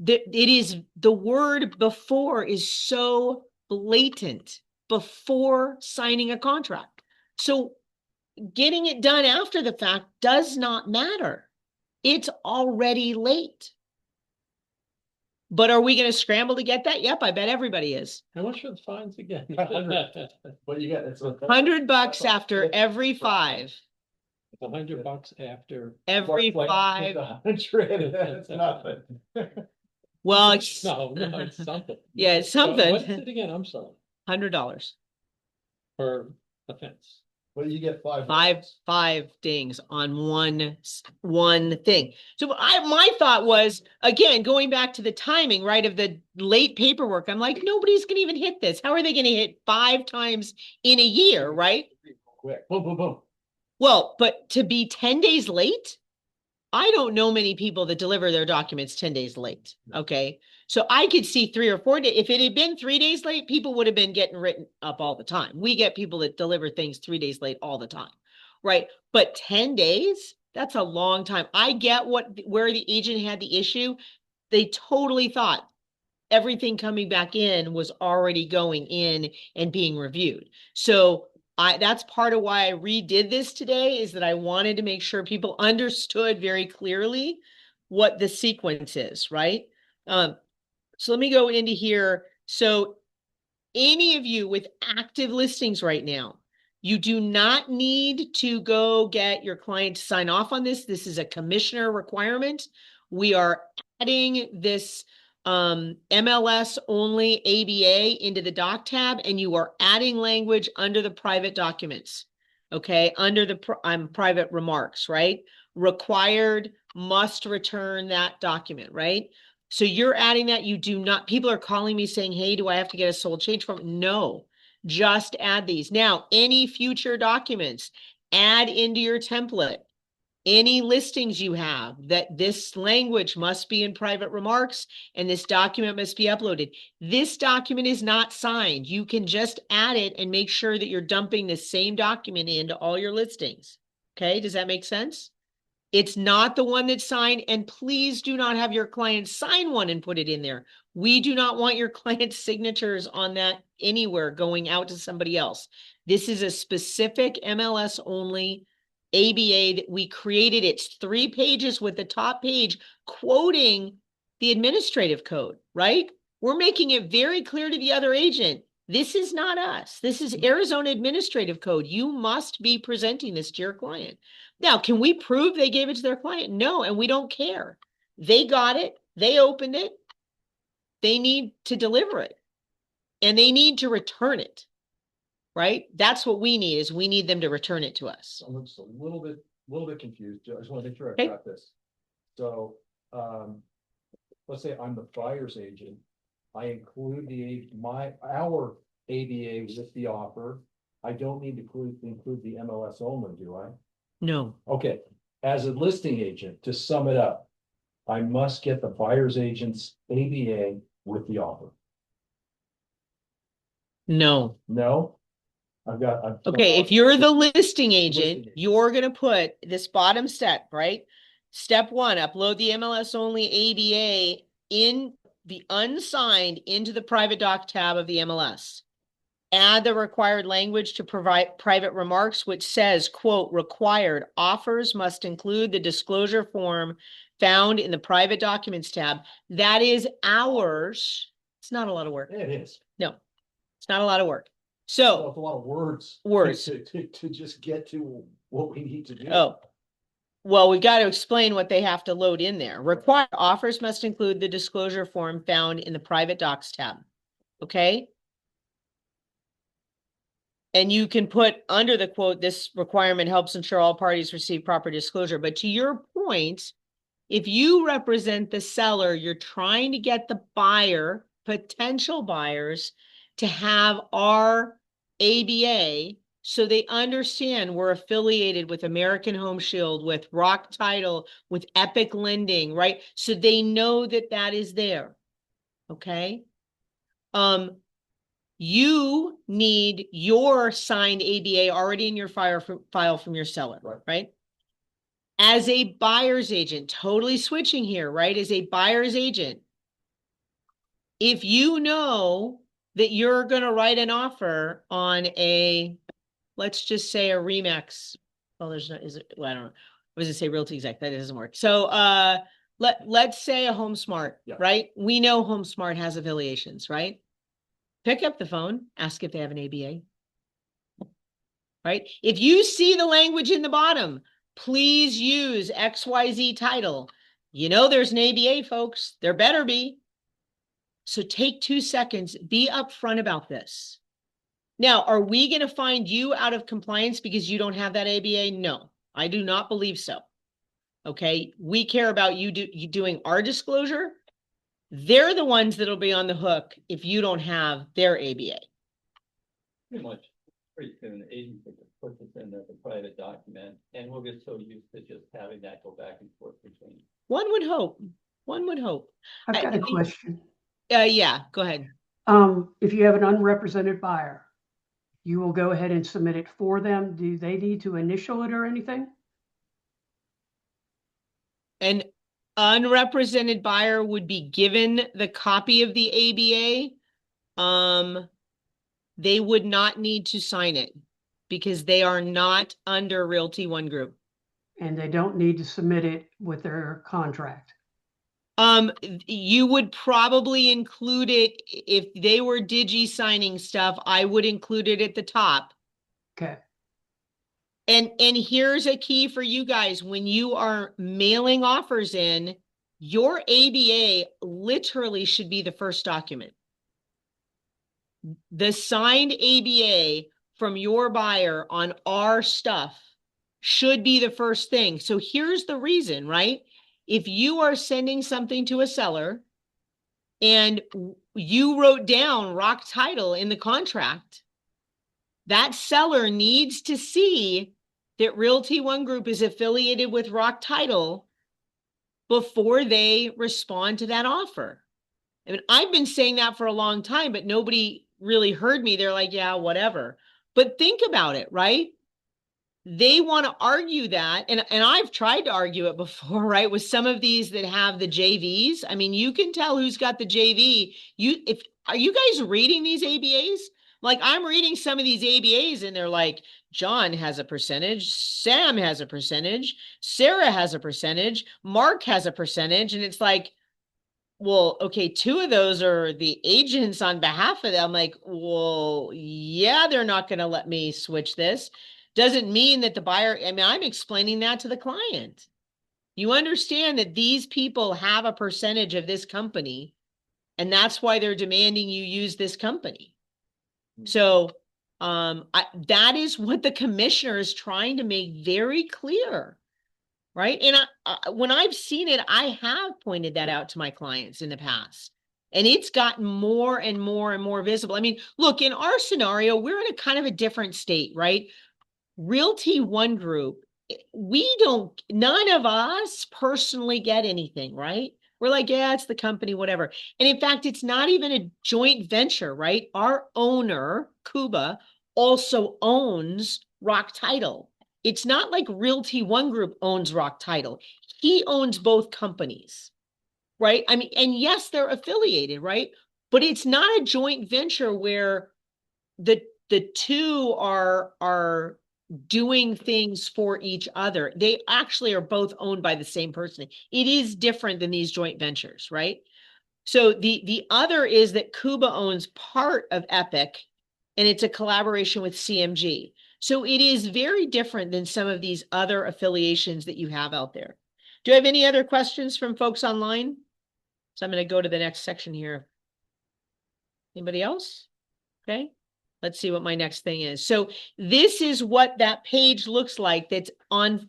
It is, the word before is so blatant, before signing a contract. So getting it done after the fact does not matter. It's already late. But are we going to scramble to get that? Yep, I bet everybody is. How much are the fines again? But you got, it's $100 after every 5. $100 after. Every like 5. 100, that's nothing. Well, No, it's something. yeah, it's What is something. it again? I'm sorry. $100. Per offense. What do you get? Five dings on one thing. So my thought was, again, going back to the timing, right, of the late paperwork. I'm like, nobody's gonna even hit this. How are they gonna hit 5 times in a year, right? Quick, boom, boom, boom. Well, but to be 10 days late, I don't know many people that deliver their documents 10 days late. Okay. So I could see 3 or 4 days. If it had been 3 days late, people would have been getting written up all the time. We get people that deliver things 3 days late all the time. Right. But 10 days, that's a long time. I get where the agent had the issue. They totally thought everything coming back in was already going in and being reviewed. So that's part of why I redid this today, is that I wanted to make sure people understood very clearly what the sequence is, right? So let me go into here. So any of you with active listings right now, you do not need to go get your client to sign off on this. This is a commissioner requirement. We are adding this MLS only ABA into the doc tab, and you are adding language under the private documents. Okay, under the private remarks, right? Required, must return that document, right? So you're adding that. You do not, people are calling me saying, hey, do I have to get a sole change form? No, just add these. Now, any future documents, add into your template. Any listings you have that this language must be in private remarks and this document must be uploaded. This document is not signed. You can just add it and make sure that you're dumping the same document into all your listings. Okay, does that make sense? It's not the one that's signed, and please do not have your client sign one and put it in there. We do not want your client's signatures on that anywhere going out to somebody else. This is a specific MLS only ABA that we created. It's 3 pages with the top page quoting the administrative code, right? We're making it very clear to the other agent. This is not us. This is Arizona administrative code. You must be presenting this to your client. Now, can we prove they gave it to their client? No, and we don't care. They got it. They opened it. They need to deliver it. And they need to return it. Right? That's what we need, is we need them to return it to us. I'm just a little bit confused. I just want to make sure Okay. I've got this. So, let's say I'm the buyer's agent. I include our ABA with the offer. I don't need to include the MLS only, do I? No. Okay, as a listing agent, to sum it up, I must get the buyer's agent's ABA with the offer. No. No? Okay, if you're the listing agent, agent. you're going to put this bottom step, right? Step 1, upload the MLS only ABA in the unsigned into the private doc tab of the MLS. Add the required language to provide private remarks, which says, quote, required offers must include the disclosure form found in the private documents tab. That is ours. It's not a lot of work. Yeah, it is. No, it's not a lot of work. Well, So, it's a lot of words. Words. To just get to what we need to do. oh, well, we've got to explain what they have to load in there. Required offers must include the disclosure form found in the private docs tab. Okay? And you can put under the quote, this requirement helps ensure all parties receive proper disclosure. But to your point, if you represent the seller, you're trying to get the buyer, potential buyers, to have our ABA so they understand we're affiliated with American Home Shield, with Rock Title, with Epic Lending, right? So they know that that is there. Okay? You need your signed ABA already in your file from your seller, right? As a buyer's agent, totally switching here, right? As a buyer's agent, if you know that you're going to write an offer on a, let's just say a Remax. Well, there's no, is it? Well, I don't know. I was going to say Realty Exec. That doesn't work. So, let's say a HomeSmart, right? We know HomeSmart has affiliations, right? Pick up the phone, ask if they have an ABA, right? If you see the language in the bottom, please use XYZ title. You know there's an ABA, folks. There better be. So take 2 seconds, be upfront about this. Now, are we going to find you out of compliance because you don't have that ABA? No, I do not believe so. Okay, we care about you doing our disclosure. They're the ones that'll be on the hook if you don't have their ABA. Pretty much, pretty soon, the agent could just put this in as a private document, and we'll get so used to just having that go back and forth between. One would hope. One would hope. I've got a question. Yeah, go ahead. If you have an unrepresented buyer, you will go ahead and submit it for them. Do they need to initial it or anything? An unrepresented buyer would be given the copy of the ABA. They would not need to sign it because they are not under Realty One Group. And they don't need to submit it with their contract. You would probably include it if they were digi signing stuff. I would include it at the top. Okay. And here's a key for you guys. When you are mailing offers in, your ABA literally should be the first document. The signed ABA from your buyer on our stuff should be the first thing. So here's the reason, right? If you are sending something to a seller and you wrote down rock title in the contract, that seller needs to see that Realty One Group is affiliated with Rock Title before they respond to that offer. I mean, I've been saying that for a long time, but nobody really heard me. They're like, yeah, whatever. But think about it, right? They want to argue that, and I've tried to argue it before, right? With some of these that have the JVs. I mean, you can tell who's got the JV. Are you guys reading these ABAs? Like, I'm reading some of these ABAs and they're like, John has a percentage, Sam has a percentage, Sarah has a percentage, Mark has a percentage, and it's like, well, okay, two of those are the agents on behalf of them. I'm like, well, yeah, they're not going to let me switch this. Doesn't mean that the buyer, I mean, I'm explaining that to the client. You understand that these people have a percentage of this company, and that's why they're demanding you use this company. So that is what the commissioner is trying to make very clear. Right. And when I've seen it, I have pointed that out to my clients in the past. And it's gotten more and more and more visible. I mean, look, in our scenario, we're in a kind of a different state, right? Realty One Group, none of us personally get anything, right? We're like, yeah, it's the company, whatever. And in fact, it's not even a joint venture, right? Our owner, Kuba, also owns Rock Title. It's not like Realty One Group owns Rock Title. He owns both companies, right? I mean, and yes, they're affiliated, right? But it's not a joint venture where the two are doing things for each other. They actually are both owned by the same person. It is different than these joint ventures, right? So the other is that Kuba owns part of Epic, and it's a collaboration with CMG. So it is very different than some of these other affiliations that you have out there. Do you have any other questions from folks online? So I'm going to go to the next section here. Anybody else? Okay. Let's see what my next thing is. So this is what that page looks like that's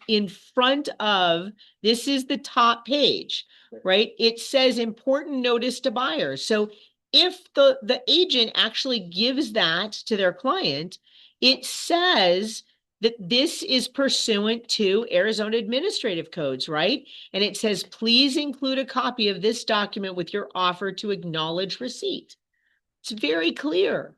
in front of, this is the top page, right? It says important notice to buyers. So if the agent actually gives that to their client, it says that this is pursuant to Arizona administrative codes, right? And it says, please include a copy of this document with your offer to acknowledge receipt. It's very clear.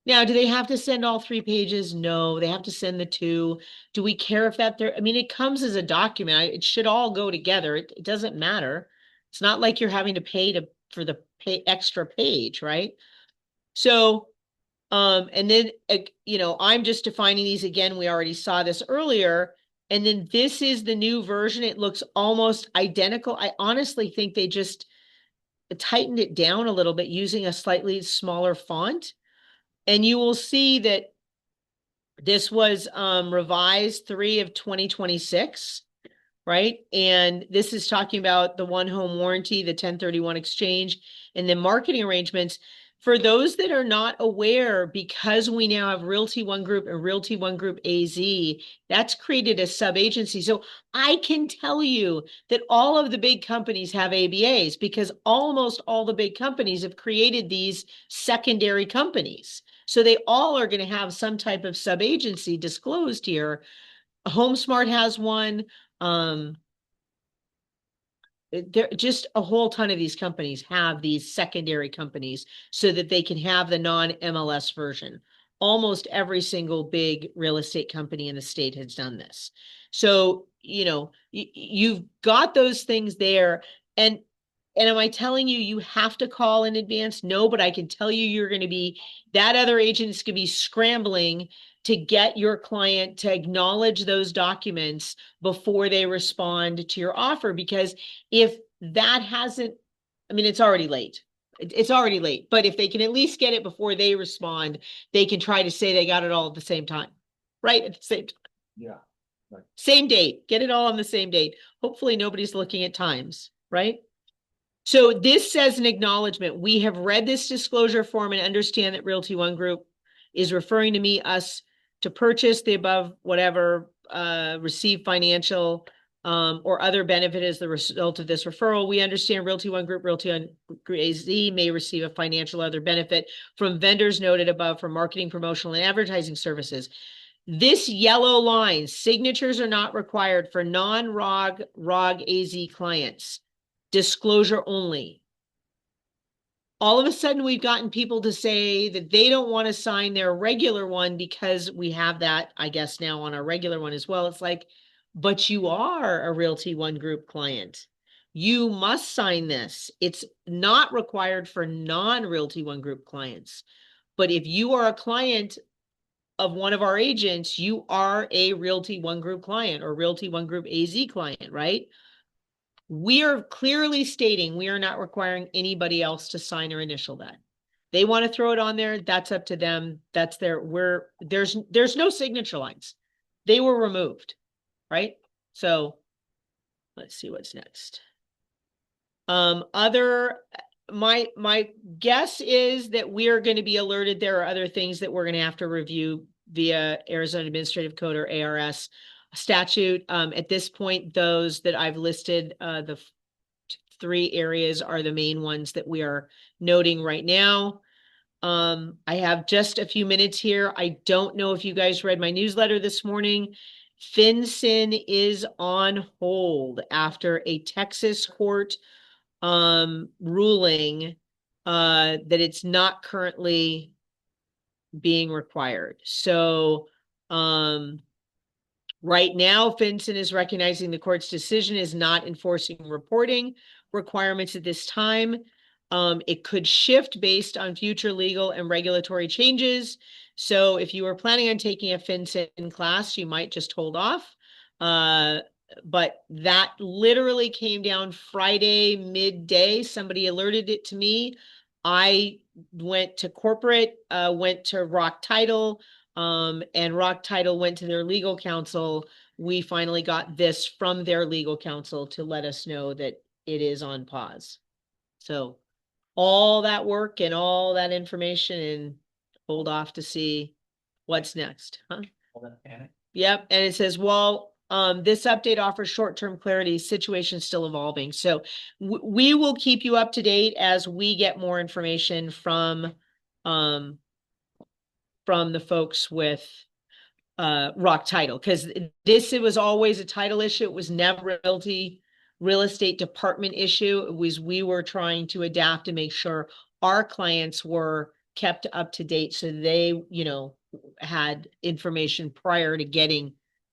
Now, do they have to send all 3 pages? No, they have to send the 2. Do we care if that I mean, it comes as a document. It should all go together. It doesn't matter. It's not like you're having to pay for the extra page, right? So, and then, I'm just defining these again. We already saw this earlier. And then this is the new version. It looks almost identical. I honestly think they just tightened it down a little bit using a slightly smaller font. And you will see that this was revised 3 of 2026, right? And this is talking about the one home warranty, the 1031 exchange, and the marketing arrangements. For those that are not aware, because we now have Realty One Group and Realty One Group AZ, that's created a sub-agency. So I can tell you that all of the big companies have ABAs because almost all the big companies have created these secondary companies. So they all are going to have some type of sub-agency disclosed here. HomeSmart has one. There just a whole ton of these companies have these secondary companies so that they can have the non-MLS version. Almost every single big real estate company in the state has done this. So, you've got those things there. And am I telling you, you have to call in advance? No, but I can tell you, that other agent's going to be scrambling to get your client to acknowledge those documents before they respond to your offer. Because if that hasn't, I mean, it's already late. It's already late. But if they can at least get it before they respond, they can try to say they got it all at the same time, right? At the same time. Yeah. Right. Same date. Get it all on the same date. Hopefully nobody's looking at times. right? So this says an acknowledgement. We have read this disclosure form and understand that Realty One Group is referring to me, us, to purchase the above whatever, receive financial or other benefit as the result of this referral. We understand Realty One Group, Realty One Group AZ may receive a financial other benefit from vendors noted above for marketing, promotional, and advertising services. This yellow line, signatures are not required for non-ROG AZ clients. Disclosure only. All of a sudden, we've gotten people to say that they don't want to sign their regular one because we have that, I guess, now on our regular one as well. It's like, but you are a Realty One Group client. You must sign this. It's not required for non-Realty One Group clients. But if you are a client of one of our agents, you are a Realty One Group client or Realty One Group AZ client, right? We are clearly stating we are not requiring anybody else to sign or initial that. They want to throw it on there, that's up to them. That's there's no signature lines. They were removed, right? So let's see what's next. My guess is that we are going to be alerted there are other things that we're going to have to review via Arizona Administrative Code or ARS statute. At this point, those that I've listed, the 3 areas are the main ones that we are noting right now. I have just a few minutes here. I don't know if you guys read my newsletter this morning. FinCEN is on hold after a Texas court ruling that it's not currently being required. So right now, FinCEN is recognizing the court's decision is not enforcing reporting requirements at this time. It could shift based on future legal and regulatory changes. So if you were planning on taking a FinCEN class, you might just hold off. But that literally came down Friday midday. Somebody alerted it to me. I went to corporate, went to Rock Title, and Rock Title went to their legal counsel. We finally got this from their legal counsel to let us know that it is on pause. So all that work and all that information and hold off to see what's next, huh? All that panic. Yep, and it says, well, this update offers short-term clarity, situation still evolving. So we will keep you up to date as we get more information from the folks with Rock Title, because it was always a title issue. It was never a real estate department issue. It was, we were trying to adapt to make sure our clients were kept up to date so they, had information prior to getting,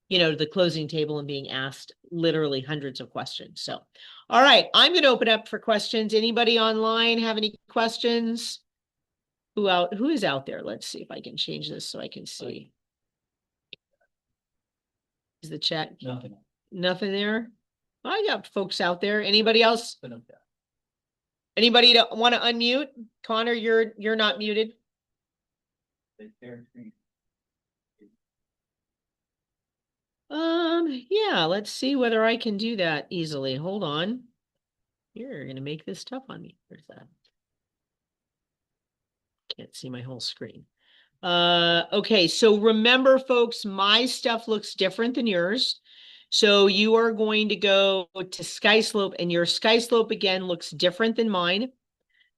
to the closing table and being asked literally hundreds of questions. So, all right, I'm going to open up for questions. Anybody online have any questions? Who is out there? Let's see if I can change this so I can see. Is the chat? Nothing. Nothing there? I got folks out there. Anybody else? But okay. Anybody want to unmute? Connor, you're not muted. They share screen. Yeah, let's see whether I can do that easily. Hold on. You're gonna make this tough on me. Where's that? Can't see my whole screen. Okay, so remember, folks, my stuff looks different than yours. So you are going to go to SkySlope, and your SkySlope again looks different than mine.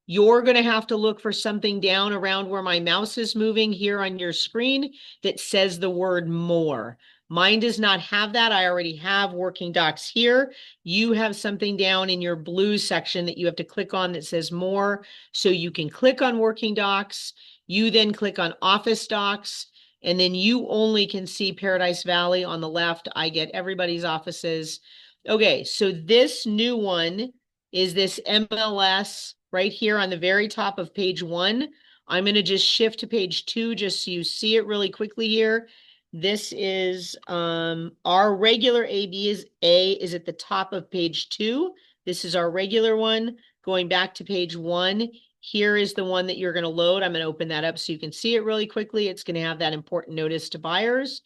You're going to have to look for something down around where my mouse is moving here on your screen that says the word more. Mine does not have that. I already have working docs here. You have something down in your blue section that you have to click on that says more. So you can click on working docs. You then click on office docs, and then you only can see Paradise Valley on the left. I get everybody's offices. Okay, so this new one is this MLS right here on the very top of page 1. I'm going to just shift to page 2 just so you see it really quickly here. This is our regular A is at the top of page 2. This is our regular one. Going back to page 1, here is the one that you're going to load. I'm going to open that up so you can see it really quickly. It's going to have that important notice to buyers.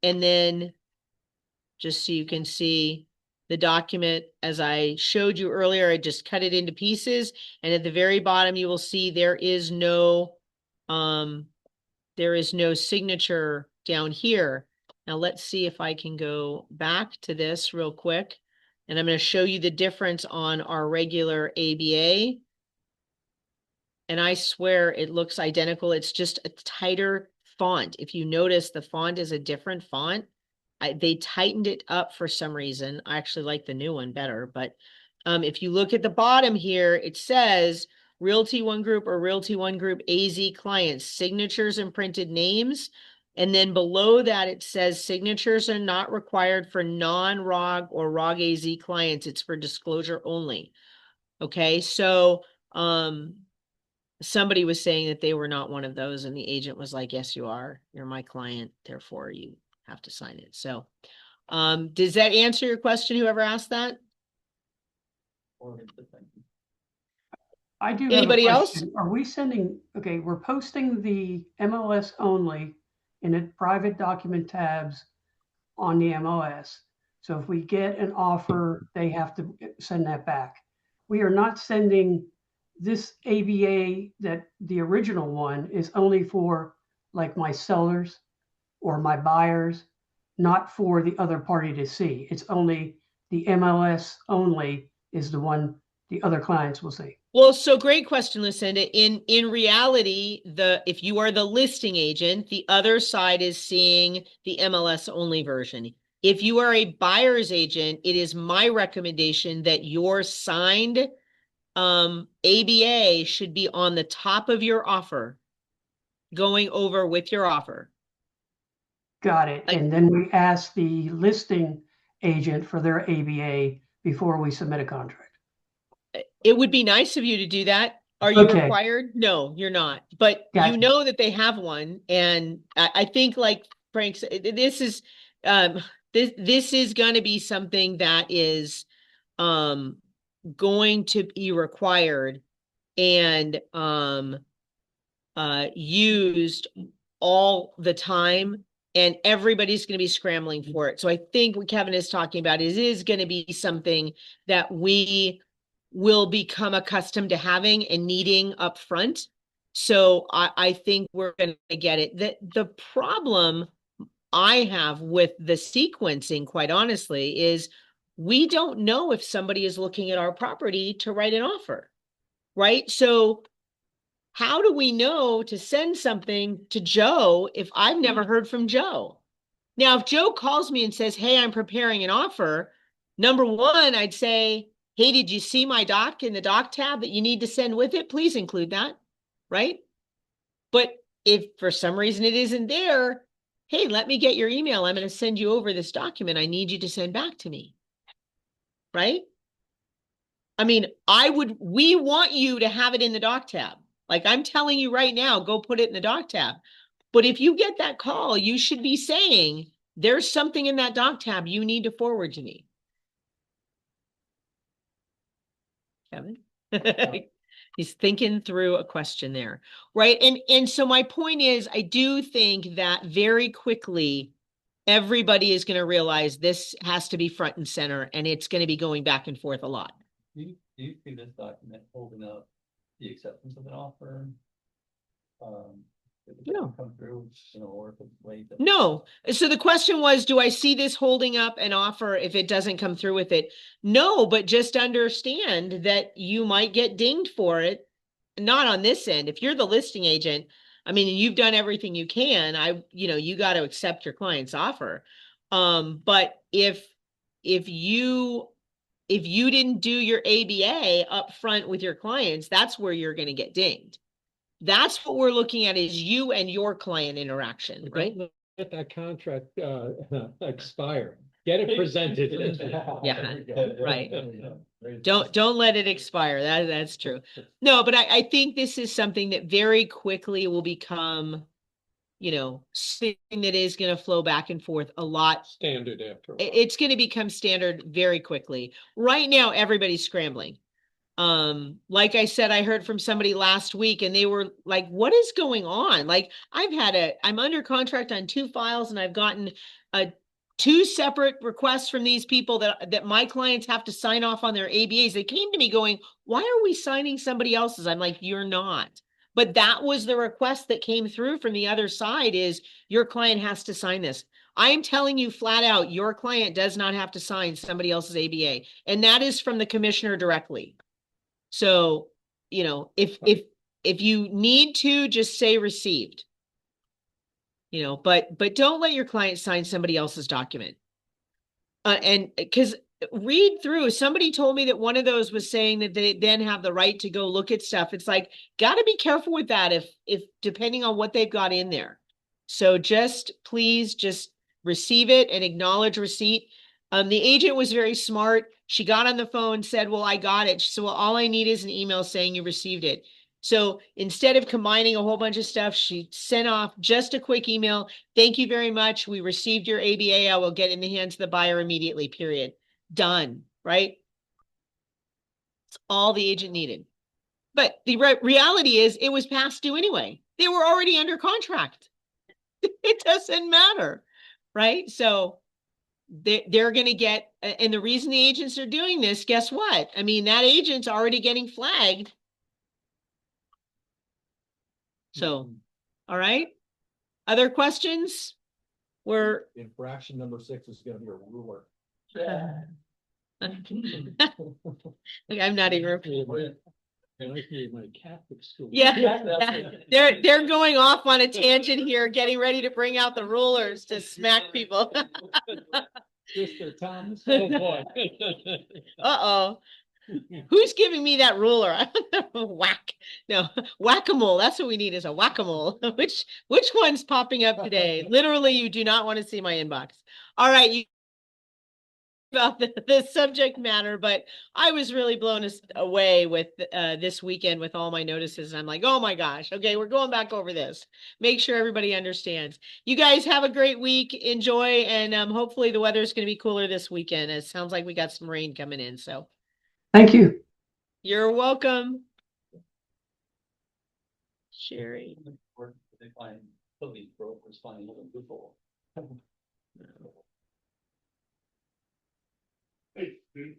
And then just so you can see, the document, as I showed you earlier, I just cut it into pieces. And at the very bottom, you will see there is no signature down here. Now let's see if I can go back to this real quick. And I'm going to show you the difference on our regular ABA. And I swear it looks identical. It's just a tighter font. If you notice, the font is a different font. They tightened it up for some reason. I actually like the new one better. But if you look at the bottom here, it says Realty One Group or Realty One Group AZ clients, signatures and printed names. And then below that, it says signatures are not required for non-ROG or ROG AZ clients. It's for disclosure only. Okay, so somebody was saying that they were not one of those, and the agent was like, yes, you are. You're my client, therefore you have to sign it. So does that answer your question, whoever asked that? Or it's the thing. I do have a Anybody else? question. Are we sending, okay, we're posting the MLS only in a private document tabs on the MLS. So if we get an offer, they have to send that back. We are not sending this ABA, that the original one is only for like my sellers or my buyers, not for the other party to see. It's only the MLS only is the one the other clients will see. Well, so great question, Lucinda. In reality, if you are the listing agent, the other side is seeing the MLS only version. If you are a buyer's agent, it is my recommendation that your signed ABA should be on the top of your offer, going over with your offer. Got it. And then we ask the listing agent for their ABA before we submit a contract. It would be nice of you to do that. Are you Okay. required? No, you're not. But Gotcha. you know that they have one. And I think, like Frank said, this is going to be something that is going to be required and used all the time, and everybody's going to be scrambling for it. So I think what Kevin is talking about is going to be something that we will become accustomed to having and needing up front. So I think we're going to get it. The problem I have with the sequencing, quite honestly, is we don't know if somebody is looking at our property to write an offer, right? So how do we know to send something to Joe if I've never heard from Joe? Now, if Joe calls me and says, hey, I'm preparing an offer, number one, I'd say, hey, did you see my doc in the doc tab that you need to send with it? Please include that, right? But if for some reason it isn't there, hey, let me get your email. I'm going to send you over this document I need you to send back to me, right? I mean, we want you to have it in the doc tab. Like I'm telling you right now, go put it in the doc tab. But if you get that call, you should be saying, there's something in that doc tab you need to forward to me. Kevin? He's thinking through a question there, right? And so my point is, I do think that very quickly, everybody is going to realize this has to be front and center, and it's going to be going back and forth a lot. Do you see this document holding up the acceptance of an offer? If it No. doesn't come through, or if it's late. No. So the question was, do I see this holding up an offer if it doesn't come through with it? No, but just understand that you might get dinged for it. Not on this end. If you're the listing agent, I mean, you've done everything you can. You got to accept your client's offer. But if you didn't do your ABA up front with your clients, that's where you're going to get dinged. That's what we're looking at, is you and your client interaction, right? Don't let that contract expire. Get it presented. Yeah, right. Don't let it expire. That's true. No, but I think this is something that very quickly will become, something that is going to flow back and forth a lot. Standard after a while. It's going to become standard very quickly. Right now, everybody's scrambling. Like I said, I heard from somebody last week and they were like, what is going on? Like I'm under contract on 2 files and I've gotten a two separate requests from these people that my clients have to sign off on their ABAs. They came to me going, why are we signing somebody else's? I'm like, you're not. But that was the request that came through from the other side, is your client has to sign this. I am telling you flat out, your client does not have to sign somebody else's ABA. And that is from the commissioner directly. So, you know, if you need to, just say received. You know, but don't let your client sign somebody else's document. And because read through, somebody told me that one of those was saying that they then have the right to go look at stuff. It's like, got to be careful with that if depending on what they've got in there. So just please just receive it and acknowledge receipt. The agent was very smart. She got on the phone, said, well, I got it. She said, well, all I need is an email saying you received it. So instead of combining a whole bunch of stuff, she sent off just a quick email. Thank you very much. We received your ABA. I will get in the hands of the buyer immediately, period. Done, right? It's all the agent needed. But the reality is it was past due anyway. They were already under contract. It doesn't matter, right? So they're going to get, and the reason the agents are doing this, guess what? I mean, that agent's already getting flagged. So, all right. Other questions? We're Infraction number 6 is gonna be a ruler. I'm not even. And I hear my Catholic school. Yeah, they're going off on a tangent here, getting ready to bring out the rulers to smack people. Sister Thomas. Oh, boy. Uh-oh. Who's giving me that ruler? Whack. No, whack-a-mole. That's what we need, is a whack-a-mole. Which one's popping up today? Literally, you do not want to see my inbox. All right, you about the subject matter, but I was really blown away with this weekend with all my notices. And I'm like, oh my gosh, okay, we're going back over this. Make sure everybody understands. You guys have a great week. Enjoy, and hopefully the weather is going to be cooler this weekend. It sounds like we got some rain coming in, so. Thank you. You're welcome. Sherry. They find some of these brokers find a little loophole. Hey, dude.